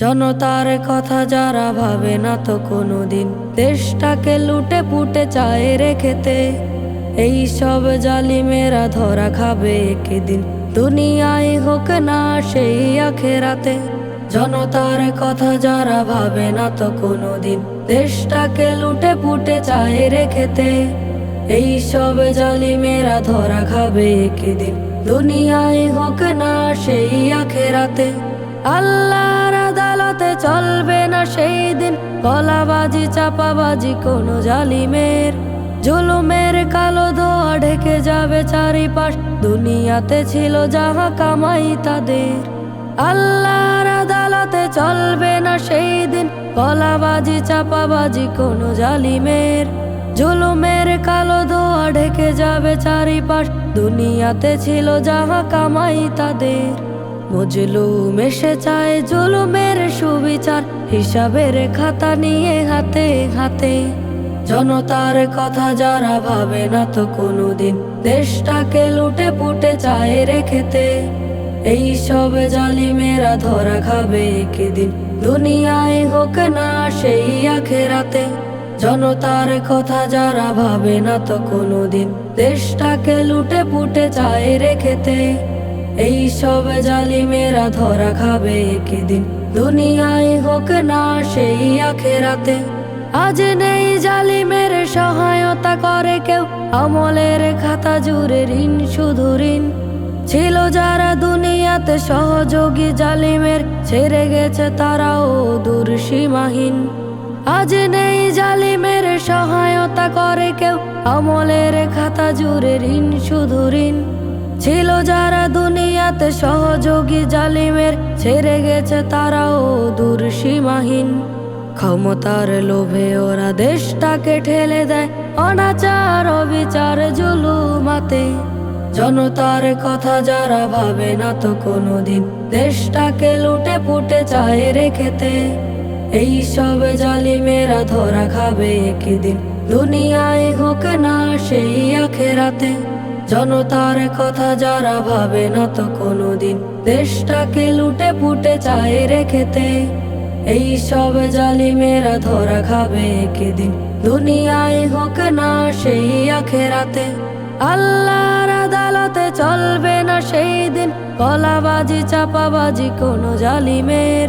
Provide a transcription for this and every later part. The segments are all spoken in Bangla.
জনতার কথা যারা ভাবে না তো কোনোদিন, দেশটাকে লুটে পুটে চায় রেখেতে। এই সব জালিমেরা ধরা খাবে একদিন, দুনিয়ায় হোক না সেই আখেরাতে। জনতার কথা যারা ভাবে না তো কোনোদিন, দেশটাকে লুটে পুটে চায় রেখেতে। এই সব জালিমেরা ধরা খাবে একদিন, দুনিয়ায় হোক না সেই আখেরাতে। আল্লাহর আদালতে চলবে না সেই দিন, গলাবাজি চাপাবাজি কোনো জালিমের। জুলুমের কালো ধোয়া ঢেকে যাবে চারিপাশ, দুনিয়াতে ছিল যাহা কামাই তাদের। আল্লাহর আদালতে চলবে না সেই দিন, গলাবাজি চাপাবাজি কোনো জালিমের। জুলুমের কালো ধোয়া ঢেকে যাবে চারিপাশ, দুনিয়াতে ছিল যাহা কামাই তাদের। মজলুম এসে চায় জুলুমের সুবিচার, হিসাবের খাতা নিয়ে হাতে হাতে। জনতার কথা যারা ভাবে না তো কোনোদিন, দেশটাকে লুটে পুটে চায় রেখেতে। এই সব জালিমেরা ধরা খাবে একদিন, দুনিয়ায় হোক না সেই আখেরাতে। জনতার কথা যারা ভাবে না তো কোনোদিন, দেশটাকে লুটে পুটে চায় রেখেতে। এই সব জালিমেরা ধরা খাবে একদিন, দুনিয়ায় হোক না সেই আখেরাতে। আজ নেই জালিমের সহায়তা করে কেউ, আমলের খাতা জুড়ে ঋণ শুধু ঋণ। ছিল যারা দুনিয়াতে সহযোগী জালিমের, ছেড়ে গেছে তারাও দূর সীমাহীন। আজ নেই জালিমের সহায়তা করে কেউ, আমলের খাতা জুড়ে ঋণ শুধু ঋণ। ছিল যারা দুনিয়াতে সহযোগী জালিমের, ছেড়ে গেছে তারাও দূর সীমাহীন। ক্ষমতার লোভে ওরা দেশটাকে ঠেলে দেয় অনাচার অবিচার জুলুমাতে। জনতার কথা যারা ভাবে না তো কোনোদিন, দেশটাকে লুটে পুটে চায় রেখেতে। এই সব জালিমেরা ধরা খাবে একদিন, দুনিয়ায় হোক না সেই আখেরাতে। জনতার কথা যারা ভাবে না তো কোনোদিন, দেশটাকে লুটে পুটে চায় রেখেতে। এই সব জালিমেরা ধরা খাবে একদিন, দুনিয়ায় হোক না সেই আখেরাতে। আল্লাহর আদালতে চলবে না সেই দিন, গলাবাজি চাপাবাজি কোনো জালিমের।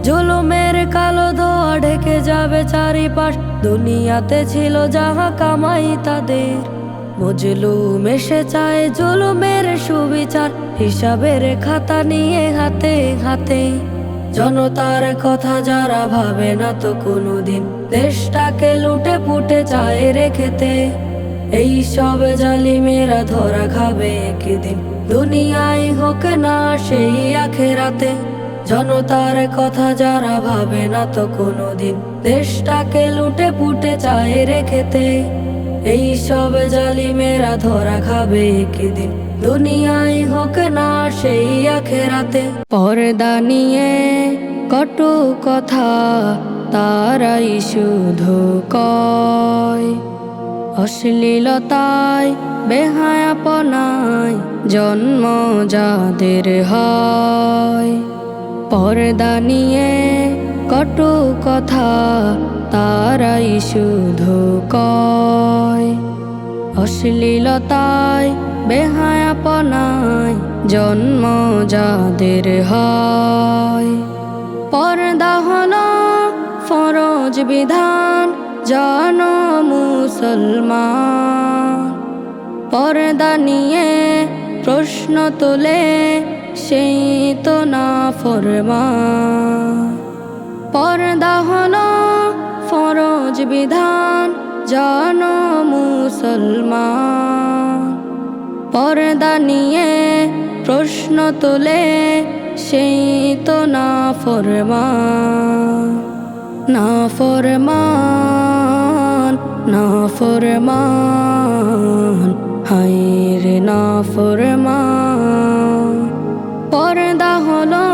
জুলুমের কালো ধোয়া ঢেকে যাবে চারিপাশ, দুনিয়াতে ছিল যাহা কামাই তাদের। মজলুম এসে চায় জুলুমের সুবিচার, হিসাবের খাতা নিয়ে হাতে হাতে। জনতার কথা যারা ভাবে না তো কোনোদিন, দেশটাকে লুটে পুটে চায় রেখেতে। এই সব জালিমেরা ধরা খাবে একদিন, দুনিয়ায় হোক না সেই আখেরাতে। জনতার কথা যারা ভাবে না তো কোনোদিন, দেশটাকে লুটে পুটে চায় রেখেতে। এই সব জালিমেরা ধরা খাবে একদিন, দুনিয়ায় হোক না সেই আখেরাতে। পর্দা নিয়ে কটু কথা তারাই শুধু কয়, অশ্লীলতায় বেহায়াপনায় জন্ম যাদের হয়। পর্দা নিয়ে কটু কথা তারাই শুধু কয়, অশ্লীলতায় বেহায়াপনায় জন্ম যাদের হয়। পর্দা হলো ফরজ বিধান, জন মুসলমান। পর্দা নিয়ে প্রশ্ন তোলে সেই তো না ফরমান। পর্দা হলো ফরজ বিধান, জন মুসলমান। পর্দা নিয়ে প্রশ্ন তোলে সেই তো না ফরমান। না ফরমান না ফরমান, হায়রে না ফরমান। পর্দা হলো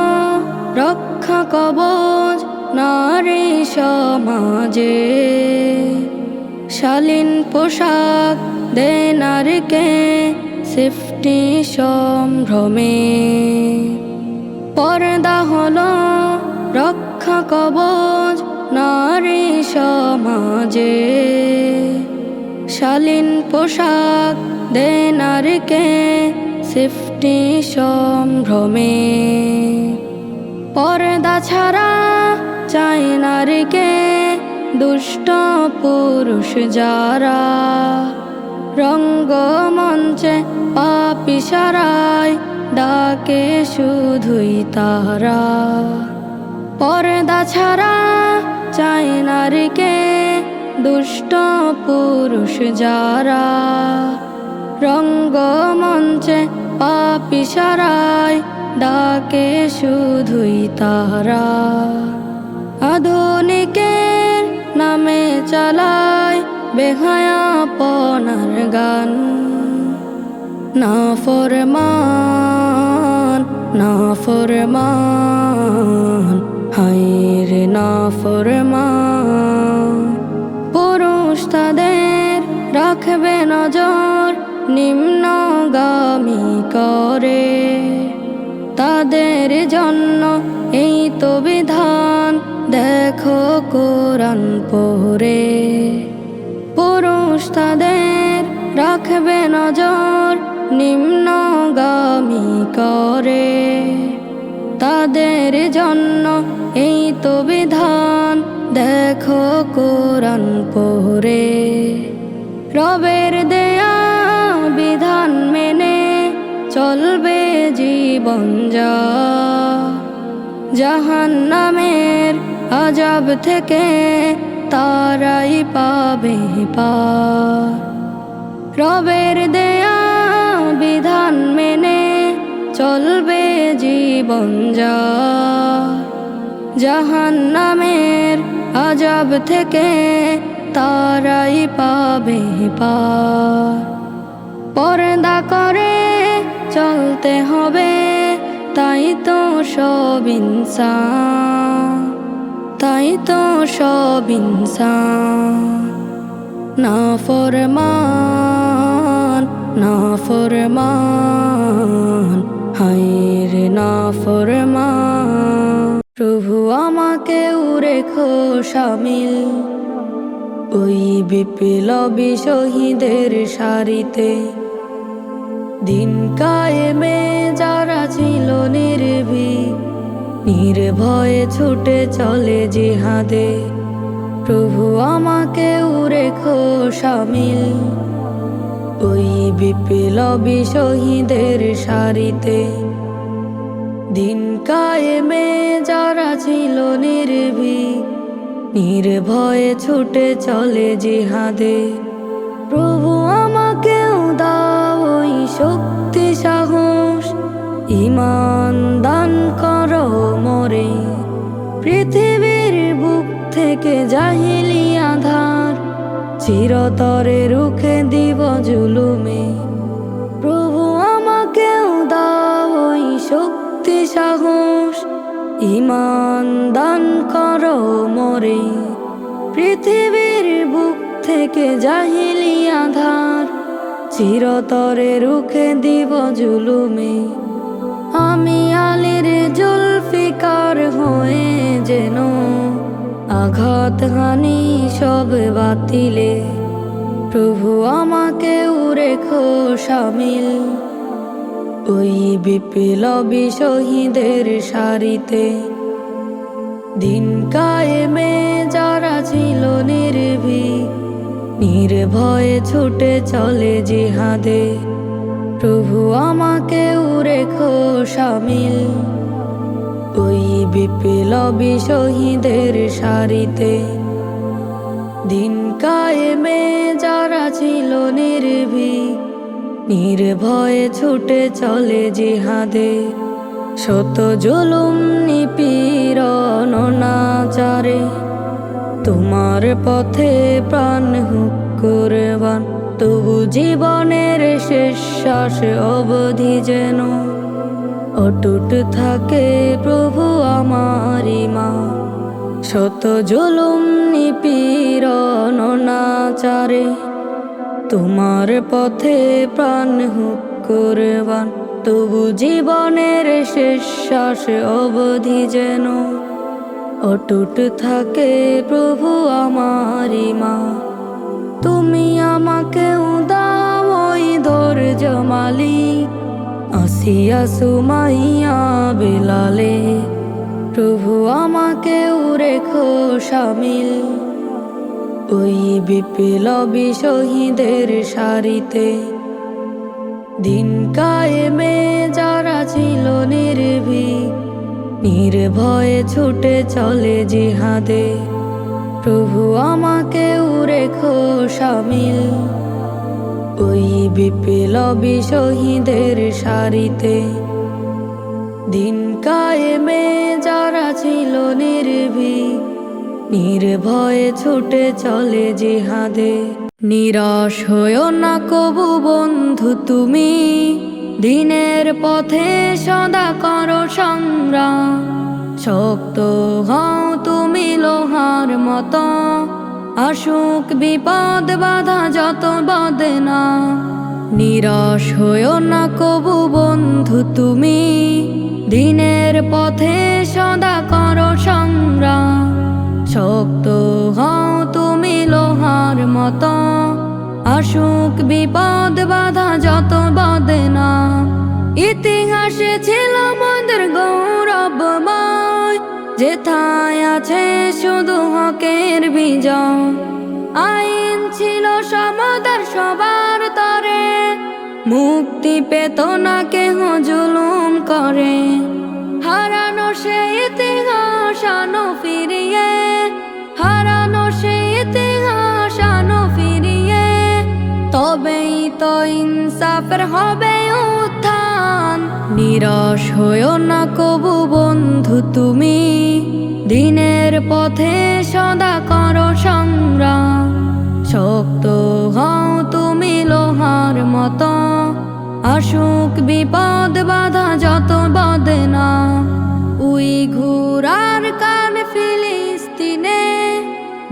রক্ষা কবচ নারী সমাজে, শালীন পোশাক দে নারীকে সেফটি সম্ভ্রমে। পর্দা হলো রক্ষা রক্ষা কবচ নারী সমাজে। শালীন পোশাক দে নারীকে সেফটি সম্ভ্রমে। পর্দা ছাড়া চাই নারীকে দুষ্ট পুরুষ যারা। রঙ্গমঞ্চে পাপী সারায় ডাকে শুধুই তারা। পর্দা ছাড়া চাই নারীকে দুষ্ট পুরুষ যারা। রঙ্গমঞ্চে পাপী সারায় ডাকে শুধুই তারা। আধুনিকের নামে চালায় বেহায়াপনার গান। নাফরমান নাফরমান হায়রে নাফরমান। পুরুষ তাদের রাখবে নজর নিম্নগামী করে। তাদের জন্য এই তো বিধান দেখো কোরআন পড়ে। পুরুষ তাদের রাখবে নজর নিম্নগামী করে। তাদের জন্য এই তো বিধান দেখো কোরআন পড়ে। রবের দেয়া বিধান মেনে চলবে জীবন যা। জাহান্নামের আযাব থেকে তারাই পাবে পার। রবের দেয়া বিধান মেনে চলবে জীবন যা। জাহান্নামের আযাব থেকে তারাই পাবে পার। পর্দা করে চলতে হবে তাই তো সব ইনসান। তাই তো সব ইনসান। নাফরমান নাফরমান হায়রে নাফরমান। প্রভু আমাকেও রেখো শামিল ওই বিপ্লবী শহীদের সারিতে। দিন কায়েমে যারা ছিল নির্ভীক নির্ভয়ে ছুটে চলে জিহাদে। প্রভু আমাকেও রেখো শামিল ওই বিপ্লবী শহীদের সারিতে। দিন কায়েমে যারা ছিল নির্ভীক নির্ভয়ে ছুটে চলে জিহাদে। প্রভু আমাকেও দাও ওই শক্তি সাহস ঈমান দান করো মোরে। পৃথিবীর বুক থেকে জাহিলি আঁধার চিরতরে রুখে দিব জুলুমে। প্রভু আমাকেও দাও ওই শক্তি সাহস ঈমান দান করো মোরে। পৃথিবীর বুক থেকে জাহিলি আঁধার চিরতরে রুখে দিব জুলুমে। আমি আলীর জুলফিকার হয়ে যেন আঘাত হানি সব বাতিলে। প্রভু আমাকেও রেখো শামিল ওই বিপ্লবী শহীদের সারিতে। দিন কায়েমে যারা ছিল নির্ভীক নির্ভয়ে ছুটে চলে জিহাদে। প্রভু আমাকেও রেখো শামিল ওই বিপ্লবী শহীদের সারিতে। দিন কায়েমে যারা ছিল নির্ভীক নির্ভয়ে ছুটে চলে জিহাদে। শত জুলুম নিপীড়ন অনাচারে তোমার পথে প্রাণ হোক কুরবান। তবু জীবনের শেষ শ্বাস অবধি যেন অটুট থাকে প্রভু আমার ঈমান। শত জুলুম নিপীড়ন অনাচারে তোমার পথে প্রাণ হোক কুরবান। তবু জীবনের শেষ শ্বাস অবধি যেন অটুট থাকে প্রভু আমার ঈমান। তুমি আমাকে দাও ওই ধৈর্য মালিক, আসিয়া সুমাইয়া বিলালে। প্রভু আমাকে রেখো শামিল ওই বিপ্লবী শহীদের সারিতে। দিন কায়েমে যারা ছিল নির্ভীক, নির্ভয়ে ছুটে চলে জিহাদে। প্রভু আমাকে রেখো শামিল ওই বিপ্লবী শহীদের সারিতে। দিন কায়েমে যারা ছিল নির্ভীক, নির্ভয়ে ছুটে চলে জিহাদে। নিরাশ হয়ো না কবু বন্ধু তুমি, দিনের পথে সদা করো সংগ্রাম। শক্ত হও তুমি লোহার মতো, আসুক বিপদ বাধা যত বদনা। নিরাশ হয়ো না কবু বন্ধু তুমি, দিনের পথে সদা করো সংগ্রাম। শক্ত হও তুমি লোহার মতো, আসুক বিপদ বাধা যত বদনা। ইতিহাসে ছিল আমাদের গৌরবময়, যেথায় আছে শুধু হকের বিজয়। আইন ছিল সমাদর সবার তরে, মুক্তি পেত না কেহ জুলুম করে। হারানো সে ইতিহাস আনো ফিরিয়ে, হারানো সে ইতিহাস আনো ফিরিয়ে। তবেই তো ইনসাফের হবে উত্থান। নিরাশ হয়ো না কবু বন্ধু তুমি, দিনের পথে সদা করো সংগ্রাম। শক্ত হও তুমি লোহার মতো, আসুক বিপদ বাধা যত বদনা। উইঘুরার কান ফিলিস্তিনে,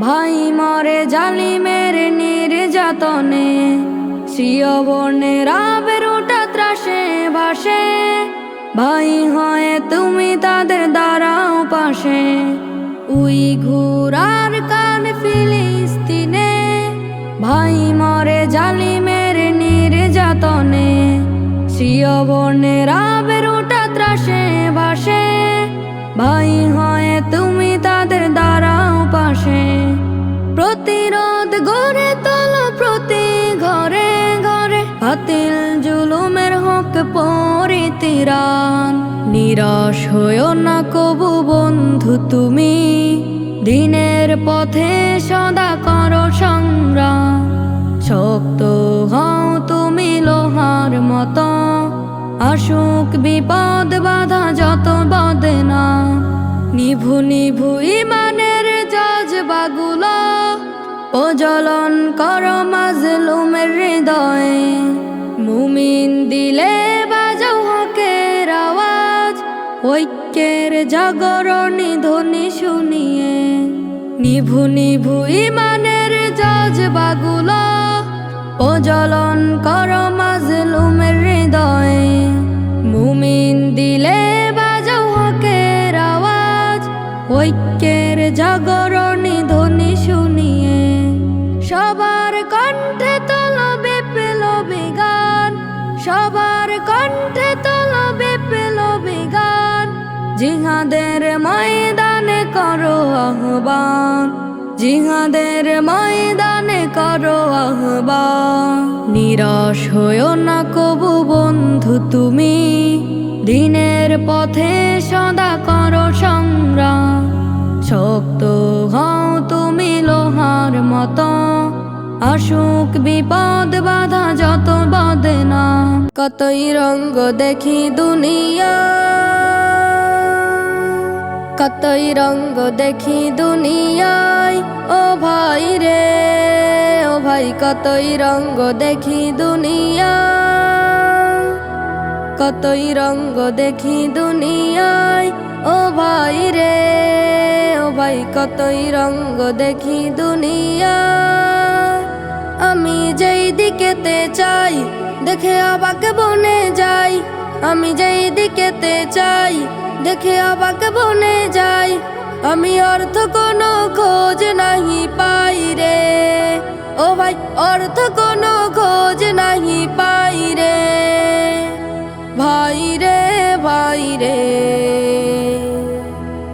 ভাই মরে জালিমের নির্যাতনে। সিয় বর্ণের আবেরোটা ত্রাসে ভাসে, ভাই হয়ে তুমি তাদের দাঁড়াও পাশে। উইঘুরার কান ফিলিস্তিনে, ভাই মরে জালিমের নির্যাতনে। সিয় বর্ণের আবেরোটা ত্রাসে ভাসে, ভাই হয়ে তুমি তাদের দাঁড়াও পাশে। প্রতিরোধ গড়ে তোলো প্রতি ঘরে ঘরে, বাতিল জুলুমের হক পরিত্রাণ। নিরাশ হয়ো না কবু বন্ধু তুমি, দিনের পথে সদা করো সংগ্রাম। শক্ত হও তুমি লোহার মতো, আসুক বিপদ বাধা যত বদনা। নিভু নিভু ইমানের জজবাগুলো, প্রজ্বলন করো মাজলুমের হৃদয়ে। মুমিন দিলে বাজাও হকের আওয়াজ, ঐক্যের জাগরণী ধ্বনি শুনিয়ে। নিভু নিভু ইমানের জজবাগুলো, প্রজ্বলন করো মাজলুমের হৃদয়ে। মুমিন দিলে বাজাও হকের আওয়াজ, ঐক্যের জাগরণী ধ্বনি শুনিয়ে। সবার কণ্ঠে তোলো বিপ্লবী গান, সবার কণ্ঠে তোলো বিপ্লবী গান। জিহাদের ময়দানে করো আহ্বান, জিহাদের ময়দানে করো আহ্বান। নিরাশ হয়ো না কবু বন্ধু তুমি, দিনের পথে সদা করো সংগ্রাম। শক্ত হও তুমি লোহার মতো, আসুক বিপদ বাধা যত বদনা। কতই রঙ্গ দেখি দুনিয়া, কতই রঙ্গ দেখি দুনিয়ায়। ও ভাই রে ও ভাই, কতই রঙ্গ দেখি দুনিয়া, কতই রঙ্গ দেখি দুনিয়ায়। ও ভাই রে ও ভাই, কতই রঙ্গ দেখি দুনিয়া। আমি যেই দিকেতে চাই দেখে অবাক বনে যাই, আমি যেই দিকেতে চাই দেখে অবাক বনে যাই। আমি অর্থ কোনো খোঁজ নাহি পাই রে, ও ভাই অর্থ কোনো খোঁজ নাহি পাই রে, ভাই রে ভাই রে।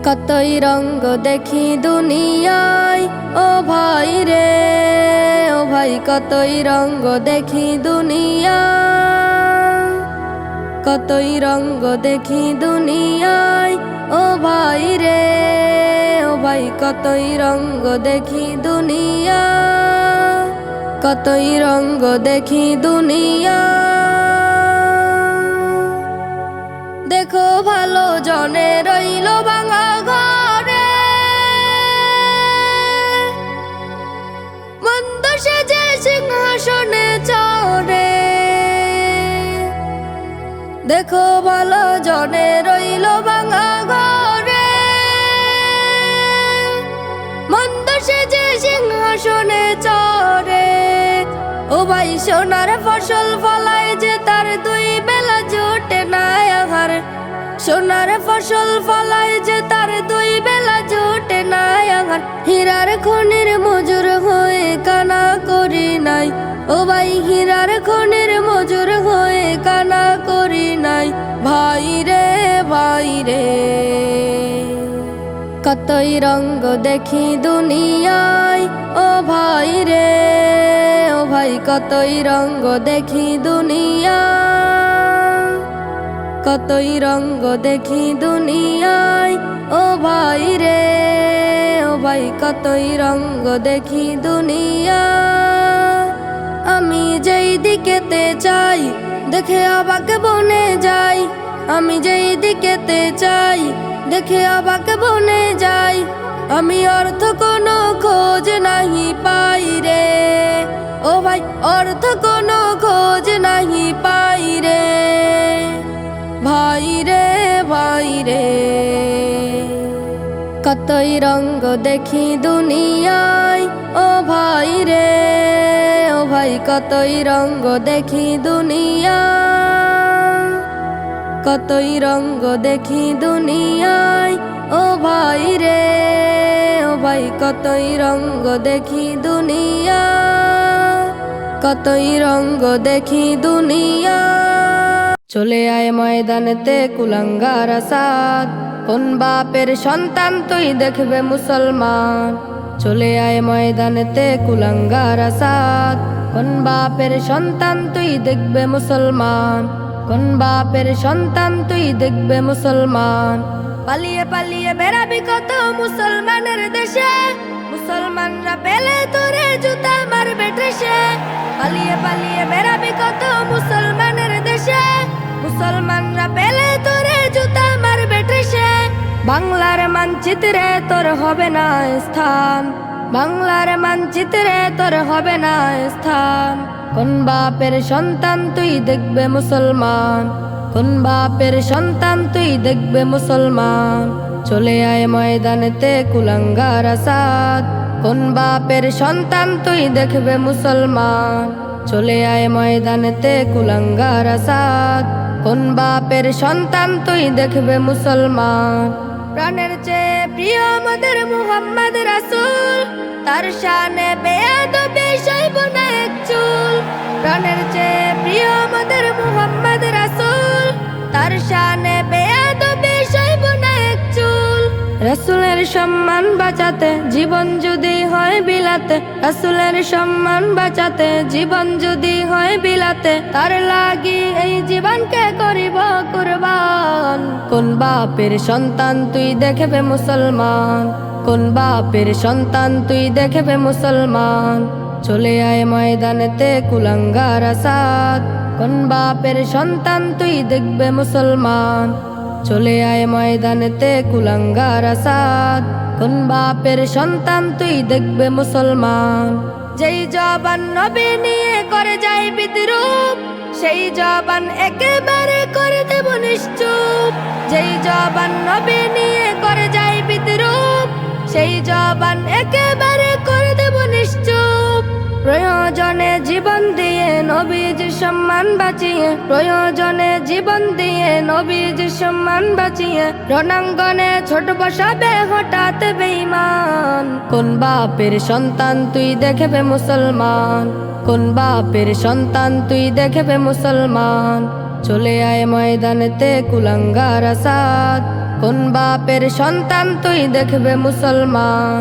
কতই রঙ্গ দেখি দুনিয়ায়, ও ভাই রে, ও ভাই কতই রঙ্গ দেখি দুনিয়ায়, কতই রঙ্গ দেখি দুনিয়ায়, ও ভাই রে, ও ভাই কতই রঙ্গ দেখি দুনিয়ায়, কতই রঙ্গ দেখি দুনিয়ায়। দেখো ভালো জনে রইল ভাঙা ঘরে, মন্দ সেজে সিংহাসনে চড়ে। দেখো ভালো জনে রইল ভাঙা ঘরে, মন্দ সেজে সিংহাসনে চড়ে। ও ভাই সোনার ফসল ফলায় যে তার দুই বেলা জোটে না আহার, সোনার ফসল ফলায় যে তার দুই বেলা জোটে না আহার। হীরার খনির মজুর হয়ে কানা করি নাই, ও ভাই হীরার খনির মজুর হয়ে কানা করি নাই, ভাই রে ভাই রে। কতই রঙ্গ দেখি দুনিয়ায়, ও ভাই রে, ও ভাই কতই রঙ্গ দেখি দুনিয়ায়, কতই রঙ্গ দেখি দুনিয়ায়, ও ভাই রে, ও ভাই কতই রঙ্গ দেখি দুনিয়ায়। আমি যেই দিকেতে চাই দেখে অবাক বনে যাই, আমি যেই দিকেতে চাই দেখে অবাক বনে যাই। আমি অর্থ কোনো খোঁজ নাহি পাই রে, ও ভাই অর্থ কোনো খোঁজ নাহি পাই রে, ভাই রে ভাই রে। কতই রঙ্গ দেখি দুনিয়ায়, ও ভাই রে, ও ভাই কতই রঙ্গ দেখি দুনিয়ায়, কতই রঙ্গ দেখি দুনিয়ায়, ও ভাই রে, ও ভাই কতই রঙ্গ দেখি দুনিয়ায়, কতই রঙ্গ দেখি দুনিয়ায়। চলে আয় ময়দানেতে কুলাঙ্গার আসাদ, কোন বাপের সন্তান তুই দেখবে মুসলমান। চলে আয় ময়দানেতে কুলাঙ্গার আসাদ, কোন বাপের সন্তান তুই দেখবে মুসলমান, কোন বাপের সন্তান তুই দেখবে মুসলমান। পালিয়ে পালিয়ে বেড়াবি কত মুসলমানের দেশে, মুসলমানরা পেলে তোরে জুতা মারবে ঠেসে। পালিয়ে পালিয়ে বেড়াবি কত মুসলমানের দেশে, মুসলমানরা পেলে তোরে জুতা মারবে ঠেসে। বাংলার মানচিত্রে তোর হবে না স্থান, বাংলার মানচিত্রে তোর হবে না স্থান। কোন বাপের সন্তান তুই দেখবে মুসলমান, কোন বাপের সন্তান তুই দেখবে মুসলমান। চলে আয় ময়দানেতে কুলাঙ্গার আসাদ, কোন বাপের সন্তান তুই দেখবে মুসলমান। চলে আয় ময়দানেতে কুলাঙ্গার আসাদ, কোন বাপের সন্তান তুই দেখবে মুসলমান। প্রাণের চেয়ে প্রিয় আমাদের মুহাম্মদ রাসূল, তার শানে বেয়াদবি সইব না এক চুল। প্রাণের চেয়ে প্রিয় আমাদের মুহাম্মদ রাসূল, তার শানে বেয়াদবি সইব না এক চুল। রাসূলের সম্মান বাঁচাতে জীবন যদি হয় বিলাতে, রাসূলের সম্মান বাঁচাতে জীবন যদি হয় বিলাতে, তার লাগি এই জীবনকে করিব কুরবান। কোন বাপের সন্তান তুই দেখবে মুসলমান, কোন বাপের সন্তান তুই দেখবে মুসলমান। চলে আয় ময়দানেতে কুলাঙ্গার আসাদ, কোন বাপের সন্তান তুই দেখবে মুসলমান। চলে আয় ময়দানেতে কুলাঙ্গার আসাদ, কোন বাপের সন্তান তুই দেখবে মুসলমান। যেই জবান নবী নিয়ে করে যায় বিদ্রুপ, সেই জবান একেবারে করে দেব নিশ্চুপ। যেই জবান নবী নিয়ে করে যায় বিদ্রুপ, সেই জবান একেবারে করে দেব নিশ্চুপ। প্রয়োজনে জীবন দিয়ে নবীজির সম্মান বাঁচিয়ে, প্রয়োজনে জীবন দিয়ে নবীজির সম্মান বাঁচিয়ে রণাঙ্গনে ছোট বসাবে হঠাৎ বেঈমান। কোন বাপের সন্তান তুই দেখবে মুসলমান, কোন বাপের সন্তান তুই দেখবে মুসলমান। চলে আয় ময়দানেতে কুলাঙ্গার আসাদ, কোন বাপের সন্তান তুই দেখবে মুসলমান।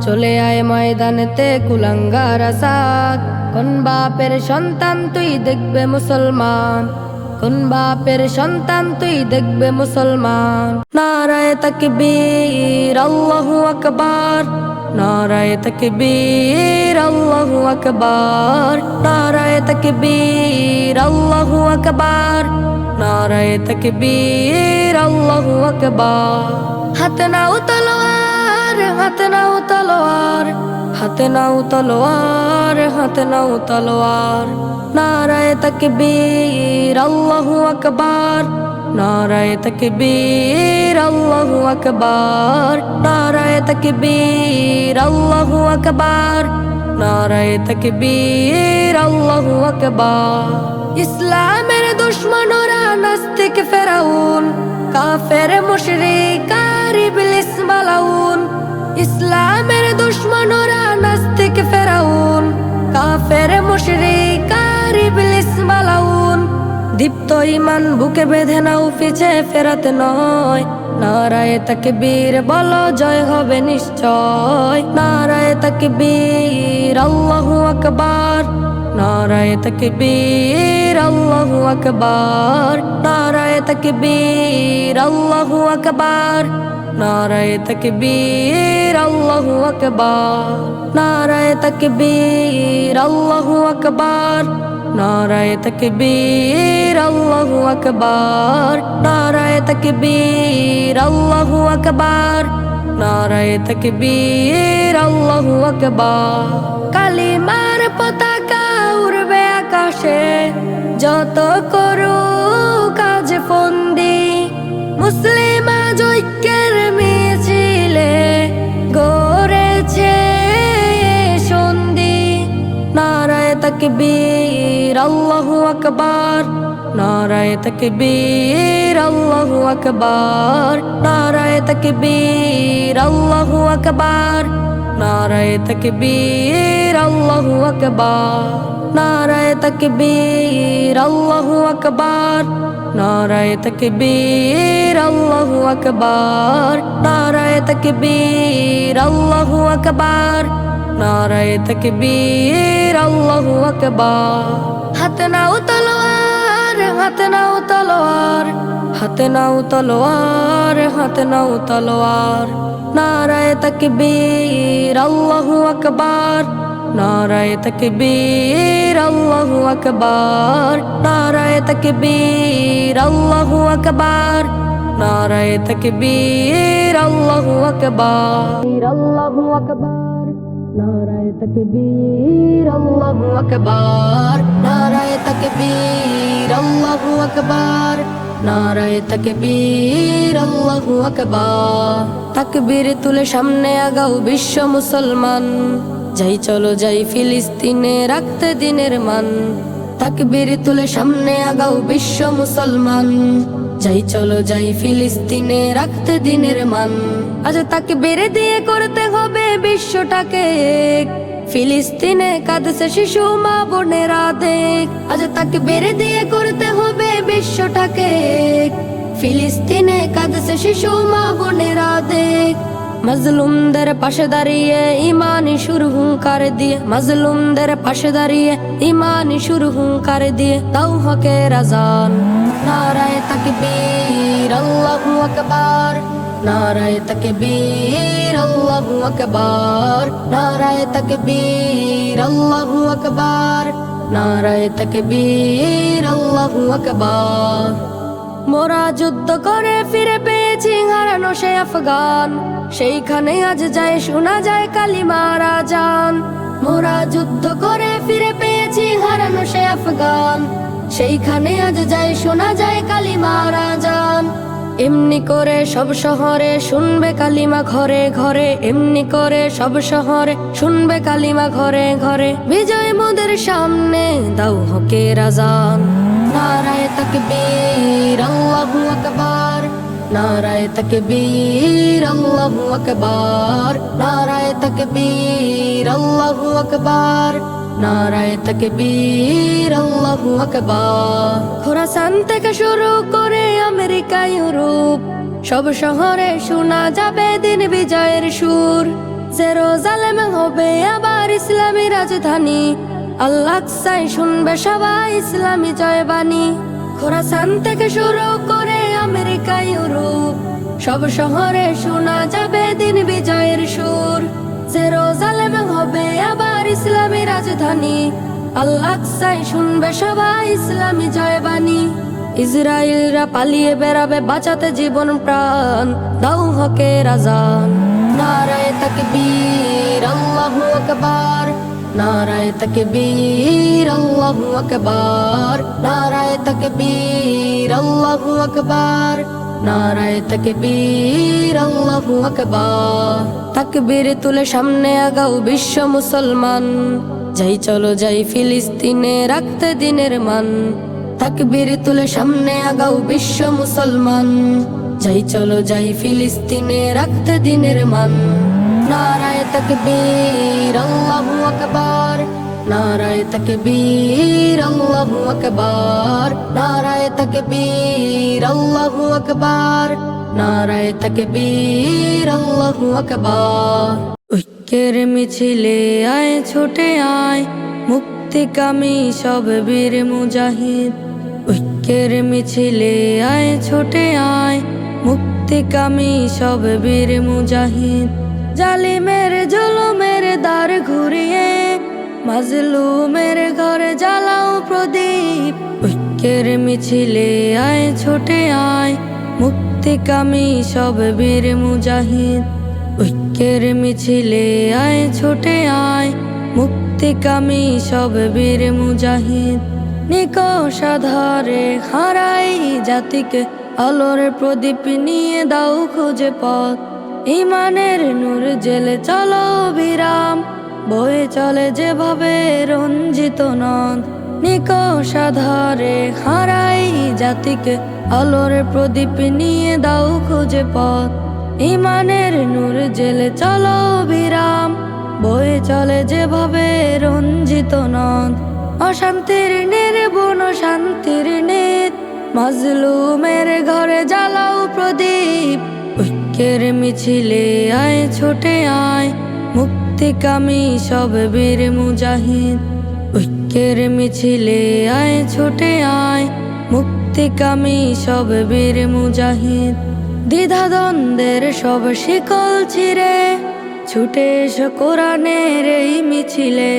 চলে আয় ময়দানেতে কুলাঙ্গার আসাদ, কোন বাপের সন্তান তুই দেখবে মুসলমান, কোন বাপের সন্তান তুই দেখবে মুসলমান। নারায়ে তাকবীর আল্লাহু আকবার, নারায়ে তাকবীর আল্লাহু আকবার, নারায়ে তাকবীর আল্লাহু আকবার, নারায়ে তাকবীর আল্লাহু আকবার। হাতে নাও তলোয়ার, হাতে নাও তলোয়ার, হাতে নাও তলোয়ার, হাতে নাও তলোয়ার। নারায়ে তাকবীর আল্লাহু আকবার, নারায়ে তাকবীর আল্লাহু আকবার, নারায়ে তাকবীর আল্লাহু আকবার, নারায়ে তাকবীর আল্লাহু আকবার। ইসলামের দুশমনরা নাস্তিক ফেরাউন, কাফের মুশরিক আর ইবলিস মালাউন। ইসলামের দুশমনরা নাস্তিক ফেরাউন, কাফের মুশরিক আর ইবলিস মালাউন। দীপ্ত ঈমান বুকে বেঁধে নাও, পিছে ফেরাতে নয়। নারায়ে তাকবীর বলো জয় হবে নিশ্চয়। নারায়ে তাকবীর আল্লাহু আকবার, নারায়ে তাকবীর আল্লাহু আকবার, নারায়ে তাকবীর আল্লাহু আকবার, নারায়ে তাকবীর আল্লাহু আকবার, নারায়ে তাকবীর আল্লাহু আকবার, নারায়ে তাকবীর আল্লাহু আকবার, নারায়ে তাকবীর আল্লাহু আকবার, নারায়ে তাকবীর আল্লাহু আকবার। কালিমার পতাকা উড়বে আকাশে, যত করুক কাজ ফন্দি। মুসলিম আজ ঐক্যের মিছিলে গড়েছে সন্ধি। নারায়ে তাকবীর আল্লাহু আকবার, নারায়ে তাকবীর আল্লাহু আকবার, নারায়ে তাকবীর আল্লাহু আকবার, নারায়ে তাকবীর আল্লাহু আকবার, নারায়ে তাকবীর আল্লাহু আকবার, নারায়ে তাকবীর আল্লাহু আকবার, নারায়ে তাকবীর আল্লাহু আকবার, নারায়ে তাকবীর আল্লাহু আকবার। হাতে নাও তলোয়ার, হাতে নাও তলোয়ার, হাতে নাও তলোয়ার, হাতে নাও তলোয়ার। নারায়ে তাকবীর আল্লাহু আকবার, নারায়ে তাকবীর আল্লাহু আকবার, নারায়ে তাকবীর আল্লাহু আকবার, নারায়ে তাকবীর আল্লাহু আকবার, আল্লাহু আকবার। নারায়ে তাকবীর আল্লাহু আকবার, নারায়ে তাকবীর আল্লাহু আকবার, নারায়ে তাকবীর আল্লাহু আকবার। তাকবীর তুলে সামনে আগাও বিশ্ব মুসলমান, যাই চলো যাই ফিলিস্তিনে রাখতে দিনের মান। তাকবীর তুলে সামনে আগাও বিশ্ব মুসলমান, যাই চলো যাই ফিলিস্তিনে রাখতে দিনের মান। আজ তাকবীর দিয়ে করতে হবে বিশ্বটাকে এক, ফিলিস্তিনে কাঁদছে শিশু মা বোনেরা দেখ। আজ তাকবীর দিয়ে করতে হবে বিশ্বটাকে এক, ফিলিস্তিনে কাঁদছে শিশু মা বোনেরা দেখ। মাজলুমদের পাশে দাঁড়িয়ে ইমানি সুর হুঙ্কার দিয়ে, মাজলুমদের পাশে দাঁড়িয়ে ইমানি সুর হুঙ্কার দিয়ে দাও হকের আযান। নারায়ে তাকবীর আল্লাহু আকবার, নারায়ে তাকবীর আল্লাহু আকবার, নারায়ে তাকবীর আল্লাহু আকবার, নারায়ে তাকবীর আল্লাহু আকবার। মোরা যুদ্ধ করে ফিরে পেয়েছি হারানো সে আফগান, সেইখানে আজ যায় শোনা যায় কালিমার আযান। মোরা যুদ্ধ করে ফিরে পেয়েছি হারানো সে আফগান, সেইখানে আজ যায় শোনা যায় কালিমার আযান। এমনি করে সব শহরে শুনবে কালিমা ঘরে ঘরে, এমনি করে সব শহরে শুনবে কালিমা ঘরে ঘরে। বিজয় মোদের সামনে দাও হকের আজান, নারায়ে তাকবীর আল্লাহু আকবার, নারায়ে তাকবীর আল্লাহু আকবার, নারায়ে তাকবীর আল্লাহু আকবার, নারায়ে তাকবীর আল্লাহু আকবার। খোরাসান থেকে শুরু করে আমেরিকা ইউরোপ সব শহরে শোনা যাবে দিন বিজয়ের সুর। জেরুজালেম হবে আবার ইসলামী রাজধানী, আল্লাহ আকসায় শুনবে সবাই ইসলামী জয়বাণী। খোরাসান থেকে শুরু করে আমেরিকা ইউরোপ সব শহরে শোনা যাবে দিন বিজয়ের সুর। জেরুজালেম হবে আবার ইসলামী রাজধানী, আল্লাহ আকসায় শুনবে সবাই ইসলামী জয়বাণী। ইসরায়েলরা পালিয়ে বেড়াবে বাঁচাতে জীবন প্রাণ, দাও হকের আজান, নারায়ে তাকবীর আল্লাহু আকবার, নারায়ে তাকবীর আল্লাহু আকবার, নারায়ে তাকবীর আল্লাহু আকবার, নারায়ে তাকবীর আল্লাহু আকবার। তাকবীর তুলে সামনে আগাও বিশ্ব মুসলমান, যাই চলো যাই ফিলিস্তিনে রাখতে দিনের মান। তাকবীর তুলে সামনে আগাও বিশ্ব মুসলমান, যাই চলো যাই ফিলিস্তিনে রাখতে দিনের মান। নারায়ে তাকবীর আল্লাহু আকবার, নারায়ে তাকবীর আল্লাহু আকবার, নারায়ে তাকবীর আল্লাহু আকবার, নারায়ে তাকবীর আল্লাহু আকবার। ঐক্যের মিছিলে আয় ছুটে আয় মুক্তিকামী সব বীর মুজাহিদ, ঐক্যের মিছিলে আয় ছুটে আয় মুক্তিকামী সব বীর মুজাহিদ। জালিমের জুলুমের দ্বার ঘুরিয়ে মাজলুমের ঘরে জ্বালাও প্রদীপ, ঐক্যের মিছিলে আয় ছুটে আয় মুক্তিকামী সব বীর মুজাহিদ। ঐক্যের মিছিলে আয় ছুটে আয় মুক্তিকামী সব বীর মুজাহিদ। নিকষা ধরে হারাই জাতিকে আলোর প্রদীপ নিয়ে দাও খুঁজে পথ, ইমানের নূর জেলে চলো বিরাম, বয়ে চলে যেভাবে রঞ্জিত নদ। নিকষা ধরে হারাই জাতিকে আলোর প্রদীপ নিয়ে দাও খুঁজে পথ, ইমানের নূর জেলে চলো বিরাম, বয়ে চলে যেভাবে রঞ্জিত নদ। অশান্তির নির্বুণ শান্তির নিত, মাজলুমের ঘরে জ্বালাও প্রদীপ, ঐক্যের মিছিলে আয় ছুটে আয় মুক্তিকামী সব বীর মুজাহিদ। ঐক্যের মিছিলে আয় ছুটে আয় মুক্তিকামী সব বীর মুজাহিদ। দ্বিধাদ্বন্দ্বের সব শিকল ছিঁড়ে ছুটে এসো কোরআনের এই মিছিলে,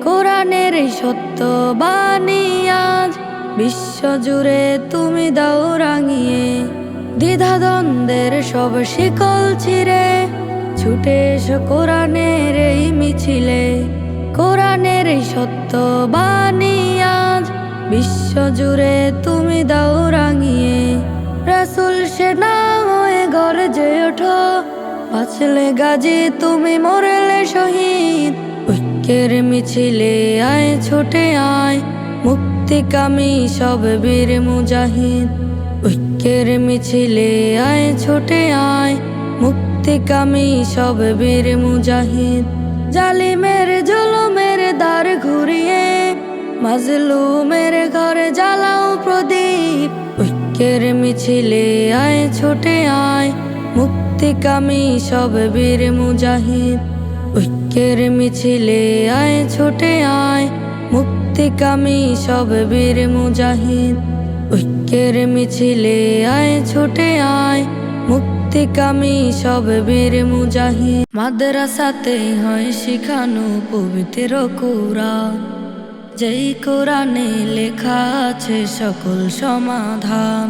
কোরআনের এই সত্য বাণী আজ বিশ্ব জুড়ে তুমি দাও রাঙিয়ে। দ্বিধাদ্বন্দ্বের সব শিকল ছিঁড়ে ছুটে এসো কোরআনের এই মিছিলে, কোরআনের এই সত্য বাণী আজ বিশ্ব জুড়ে তুমি দাও রাঙিয়ে। রাসূল সেনা হয়ে গর্জে ওঠো, বাঁচলে গাজী তুমি মরলে শহীদ, ঐক্যের মিছিলে আয় ছুটে আয় মুক্তিকামী সব বীর মুজাহিদ। ঐক্যের মিছিলে আয় ছুটে আয় মুক্তিকামী সব বীর মুজাহিদ। জালিমের জুলুমের দ্বার ঘুরিয়ে মাজলুমের ঘরে জ্বালাও প্রদীপ, ঐক্যের মিছিলে আয় ছুটে আয় মুক্তিকামী সব বীর মুজাহিদ। ঐক্যের মিছিলে আয় ছুটে আয় মুক্তিকামী সব বীর মুজাহিদ। ঐক্যের মিছিলে আয় ছুটে আয় মুক্তিকামী সব বীর মুজাহিদ। মাদ্রাসাতে হয় শিখানো পবিত্র কোরআন, যেই কোরআনে লেখা আছে সকল সমাধান।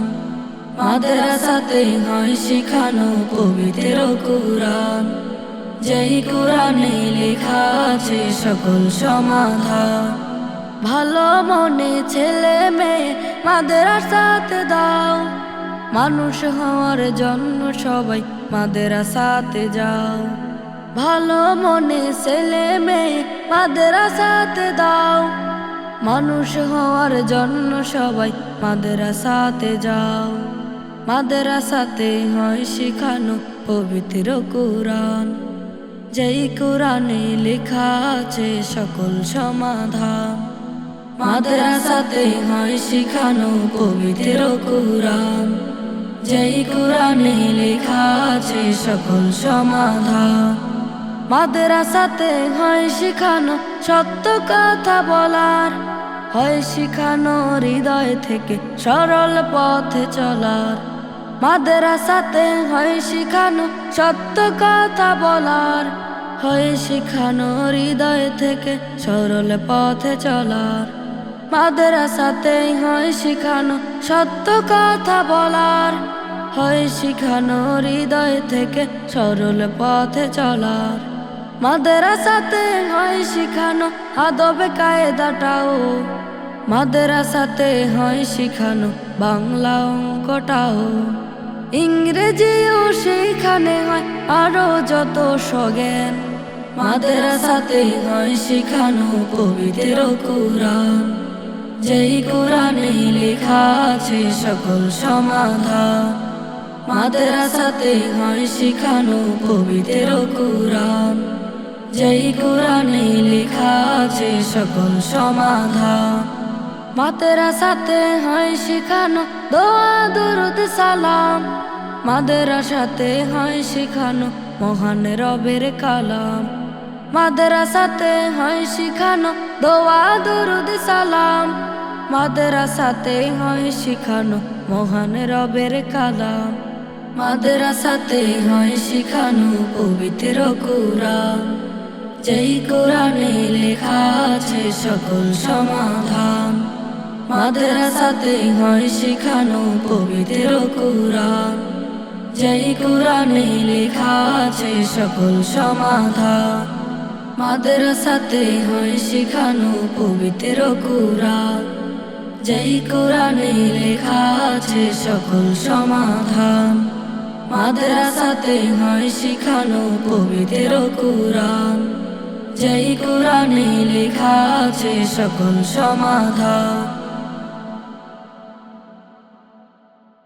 মাদ্রাসাতে হয় শিখানো পবিত্র কোরআন, যেই কোরআনে লেখা আছে সকল সমাধান। ভালো মনে ছেলে মেয়ে মাদ্রাসাতে দাও, মানুষ হওয়ার জন্য সবাই মাদ্রাসাতে যাও, ভালো মনে ছেলে মেয়ে মাদ্রাসাতে দাও। মানুষ হওয়ার জন্য সবাই মাদ্রাসাতে যাও, মাদ্রাসাতে হয় শিখানো পবিত্র কুরআন, যেই কুরআনে লেখা আছে সকল সমাধান। মাদ্রাসাতে হয় শিখানো পবিত্র কুরআন, যেই কুরআনে লেখা আছে সকল সমাধান। মাদ্রাসাতে হয় শিখানো সত্য কথা বলার, হয় শিখানো হৃদয় থেকে সরল পথে চলার। মাদ্রাসাতে হয় শিখানো সত্য কথা বলার, হয় শিখানো হৃদয় থেকে সরল পথে চলার। মাদ্রাসাতে হয় শিখানো সত্য কথা বলার, হয় শিখানো হৃদয় থেকে সরল পথে চলার। মাদ্রাসাতে হয় শিখানো আদব কায়দাটাও, মাদ্রাসাতে হয় শিখানো বাংলা অঙ্কটাও। ইংরেজিও সেখানে হয় আরো যত সজ্ঞান, মাদ্রাসাতে হয় শিখানো পবিত্র কুরআন, যেই কুরআনে লেখা আছে সকল সমাধান। মাদ্রাসাতে হয় শিখানো পবিত্র কুরআন, যেই কুরআনে লেখা আছে সকল সমাধান। মাদ্রাসাতে হয় শিখানো দোয়া দরুদ সালাম, মাদ্রাসাতে হয় শিখানো মহান রবের কালাম। মাদ্রাসাতে হয় শিখানো দোয়া দরুদ সালাম, মাদ্রাসাতে হয় শিখানো মহান রবের কালাম। মাদ্রাসাতে হয় শিখানো পবিত্র কুরআন, যেই কুরআনে লেখা আছে সকল সমাধান। মাদ্রাসাতে হয় শিখানো পবিত্র কুরআন, যেই কুরআনে লেখা আছে সকল সমাধান। মাদ্রাসাতে হয় শিখানো পবিত্র কুরআন, যেই কুরআনে লেখা আছে সকল সমাধান। মাদ্রাসাতে হয় শিখানো পবিত্র কুরআন, যেই কুরআনে লেখা আছে সকল সমাধান।